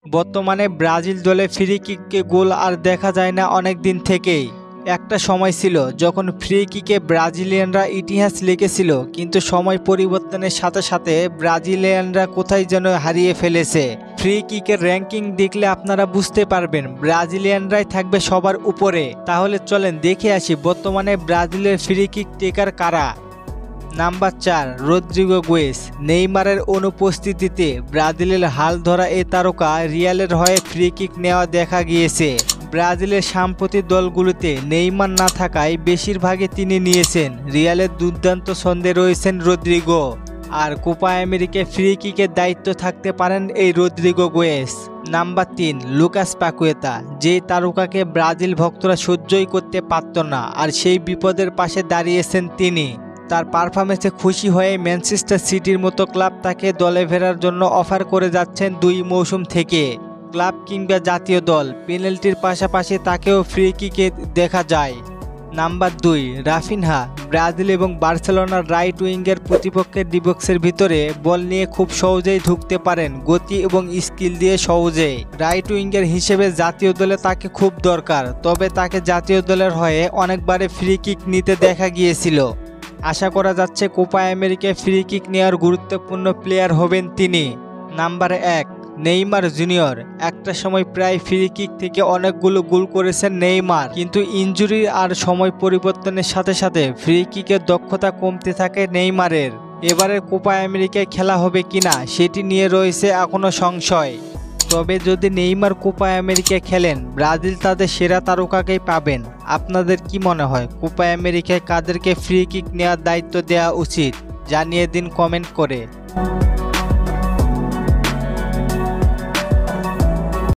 বর্তমানে ব্রাজিল দলে ফ্রি কিকে গোল আর দেখা যায় না অনেক দিন থেকেই। একটা সময় ছিল যখন ফ্রি কিকে ব্রাজিলিয়ানরা ইতিহাস লিখেছিল, কিন্তু সময় পরিবর্তনের সাথে সাথে ব্রাজিলিয়ানরা কোথায় যেন হারিয়ে ফেলেছে। ফ্রি কিকের র্যাঙ্কিং দেখলে আপনারা বুঝতে পারবেন ব্রাজিলিয়ানরাই থাকবে সবার উপরে। তাহলে চলেন দেখে আসি বর্তমানে ব্রাজিলের ফ্রি কিক টেকার কারা। Number 4, Rodrigo গোয়েস। নেইমারের অনুপস্থিতিতে ব্রাজিলের হাল ধরা এই তারকা রিয়ালের হয়ে ফ্রি কিক নেওয়া দেখা গিয়েছে। ব্রাজিলের সাম্প্রতিক দলগুলোতে নেইমার না থাকায় বেশিরভাগই তিনি নিয়েছেন। রিয়ালের দুর্দান্ত ছন্দে রয়েছেন রদ্রিগো, আর কোপা আমেরিকায় ফ্রি কিকের দায়িত্ব থাকতে পারেন এই রদ্রিগো গোয়েস। Number 3, Lucas Paqueta. যেই তারকাকে ব্রাজিল ভক্তরা সহ্যই করতে পারত না, আর সেই বিপদের পাশে দাঁড়িয়েছেন তিনি। তার পারফরমেন্সে খুশি হয়ে ম্যানচেস্টার সিটির মতো ক্লাব তাকে দলে ফেরার জন্য অফার করে যাচ্ছেন 2 মৌসুম থেকে। ক্লাব কিংবা জাতীয় দল, পেনাল্টির পাশাপাশি তাকেও ফ্রি কিকে দেখা যায়। Number 2, Raphinha. ব্রাজিল এবং বার্সেলোনার রাইট উইঙ্গের প্রতিপক্ষের ডিবক্সের ভিতরে বল নিয়ে খুব সহজেই ঢুকতে পারেন, গতি এবং স্কিল দিয়ে সহজেই। রাইট উইঙ্গের হিসেবে জাতীয় দলে তাকে খুব দরকার, তবে তাকে জাতীয় দলের হয়ে অনেকবারে ফ্রি কিক নিতে দেখা গিয়েছিল। আশা করা যাচ্ছে কোপা আমেরিকায় ফ্রি কিক নেওয়ার গুরুত্বপূর্ণ প্লেয়ার হবেন তিনি। Number 1, Neymar junior. একটা সময় প্রায় ফ্রি কিক থেকে অনেকগুলো গোল করেছেন নেইমার, কিন্তু ইনজুরি আর সময় পরিবর্তনের সাথে সাথে ফ্রি কিকের দক্ষতা কমতে থাকে নেইমারের। এবারের কোপা আমেরিকায় খেলা হবে কিনা সেটি নিয়ে রয়েছে এখনও সংশয়। তবে যদি নেইমার কোপা আমেরিকায় খেলেন, ব্রাজিল তাদের সেরা তারকাকেই পাবেন। আপনাদের কি মনে হয় কোপা আমেরিকায় কাদেরকে ফ্রি কিক নেওয়ার দায়িত্ব দেওয়া উচিত? জানিয়ে দিন কমেন্ট করে।